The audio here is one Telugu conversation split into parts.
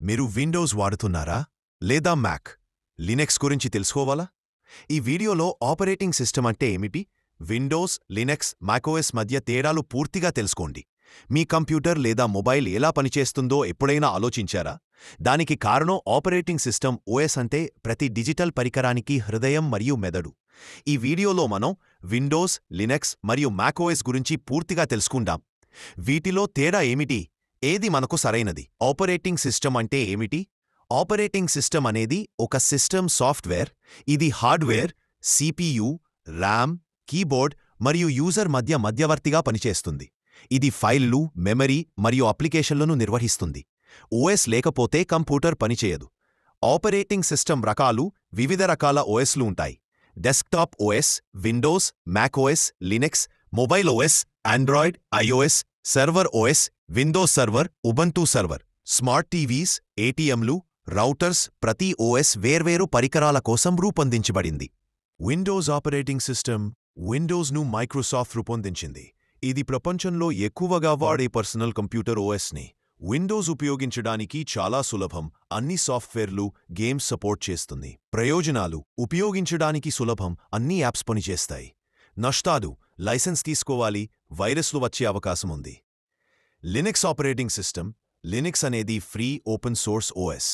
మీరు విండోస్ వాడుతున్నారా లేదా మ్యాక్ లినక్స్ గురించి తెలుసుకోవాలా? ఈ వీడియోలో ఆపరేటింగ్ సిస్టమ్ అంటే ఏమిటి, విండోస్, లినక్స్, మ్యాక్ఓఎస్ మధ్య తేడాలు పూర్తిగా తెలుసుకోండి. మీ కంప్యూటర్ లేదా మొబైల్ ఎలా పనిచేస్తుందో ఎప్పుడైనా ఆలోచించారా? దానికి కారణం ఆపరేటింగ్ సిస్టమ్. ఓఎస్ అంటే ప్రతి డిజిటల్ పరికరానికి హృదయం మరియు మెదడు. ఈ వీడియోలో మనం విండోస్, లినక్స్ మరియు మ్యాక్ఓఎస్ గురించి పూర్తిగా తెలుసుకుందాం. వీటిలో తేడా ఏమిటి, ఏది మనకు సరైనది? ఆపరేటింగ్ సిస్టమ్ అంటే ఏమిటి? ఆపరేటింగ్ సిస్టమ్ అనేది ఒక సిస్టమ్ సాఫ్ట్వేర్. ఇది హార్డ్వేర్, సిపియు, ర్యామ్, కీబోర్డ్ మరియు యూజర్ మధ్య మధ్యవర్తిగా పనిచేస్తుంది. ఇది ఫైళ్లు, మెమరీ మరియు అప్లికేషన్లను నిర్వహిస్తుంది. ఓఎస్ లేకపోతే కంప్యూటర్ పనిచేయదు. ఆపరేటింగ్ సిస్టమ్ రకాలు: వివిధ రకాల ఓఎస్లు ఉంటాయి. Desktop OS, Windows, macOS, Linux, mobile OS, Android, iOS, server OS, Windows server, Ubuntu server. Smart TVs, ఏటీఎంలు, రౌటర్స్. ప్రతి ఓఎస్ వేర్వేరు పరికరాల కోసం రూపొందించబడింది. Windows operating system. విండోస్ను మైక్రోసాఫ్ట్ రూపొందించింది. ఇది ప్రపంచంలో ఎక్కువగా వాడే పర్సనల్ కంప్యూటర్ ఓఎస్ని. విండోస్ ఉపయోగించడానికి చాలా సులభం. అన్ని సాఫ్ట్వేర్లు, గేమ్స్ సపోర్ట్ చేస్తుంది. ప్రయోజనాలు: ఉపయోగించడానికి సులభం, అన్ని యాప్స్ పనిచేస్తాయి. నష్టాలు: లైసెన్స్ తీసుకోవాలి, వైరస్లు వచ్చే అవకాశం ఉంది. Linux operating system. లినక్స్ అనేది ఫ్రీ ఓపెన్ సోర్స్ ఓఎస్.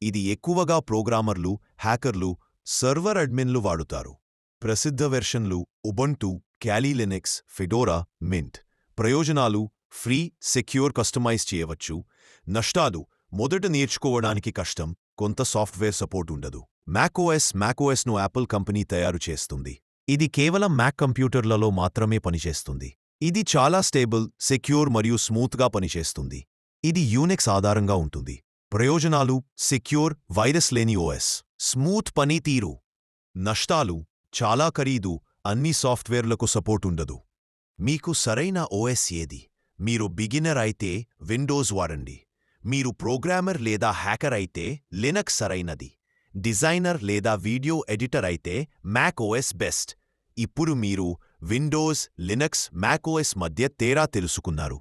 ఇది ఎక్కువగా ప్రోగ్రామర్లు, హ్యాకర్లు, సర్వర్ అడ్మిన్లు వాడుతారు. ప్రసిద్ధ వెర్షన్లు: ఉబంటు, క్యాలీ లినక్స్, ఫెడోరా, మింట్. ప్రయోజనాలు: ఫ్రీ, సెక్యూర్, కస్టమైజ్ చేయవచ్చు. నష్టాలు: మొదట నేర్చుకోవడానికి కష్టం, కొంత సాఫ్ట్వేర్ సపోర్ట్ ఉండదు. మ్యాక్ఓఎస్ను యాపిల్ కంపెనీ తయారు చేస్తుంది. ఇది కేవలం మ్యాక్ కంప్యూటర్లలో మాత్రమే పనిచేస్తుంది. ఇది చాలా స్టేబుల్, సెక్యూర్ మరియు స్మూత్గా పనిచేస్తుంది. ఇది యూనిక్స్ ఆధారంగా ఉంటుంది. ప్రయోజనాలు: సెక్యూర్, వైరస్ లేని ఓఎస్, స్మూత్ పనితీరు. నష్టాలు: చాలా ఖరీదు, అన్ని సాఫ్ట్వేర్లకు సపోర్ట్ ఉండదు. మీకు సరైన ఓఎస్ ఏది? మీరు బిగినర్ అయితే విండోస్ వాడండి. మీరు ప్రోగ్రామర్ లేదా హ్యాకర్ అయితే లినక్స్ సరైనది. డిజైనర్ లేదా వీడియో ఎడిటర్ అయితే మ్యాక్ ఓఎస్ బెస్ట్. ఇప్పుడు మీరు విండోస్, లినక్స్, మ్యాక్ఓఎస్ మధ్య తేడా తెలుసుకున్నారు.